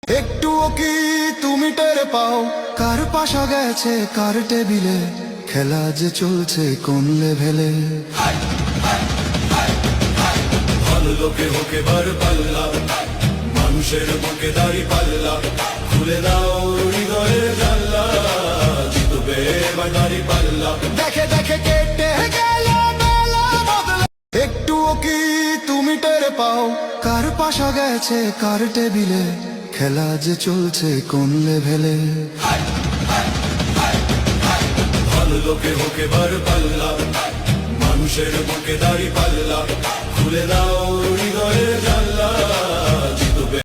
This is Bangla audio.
একটুও কি তুমি টের পাও কার পাশা গেছে কার টেবিলে, খেলা যে চলছে কোন লেভেলে। ভালো লোকে হোকে বার পাল্লা, মানুষের বুকে দাড়ি পাল্লা, খুলে দাও হৃদয়ের জানলা, জিতবে এবার দাড়ি পাল্লা। দেখে দেখে কেটে গেল বেলা বদলে, একটুও কি তুমি টের পাও কার পাশা গেছে কার টেবিলে, খেলা যে চলছে কোন লেভেলে। ভালো লোকে হোকে বার পাল্লা, মানুষের বুকে দাড়ি পাল্লা, খুলে দাও হৃদয়ের জানলা, জিতবে।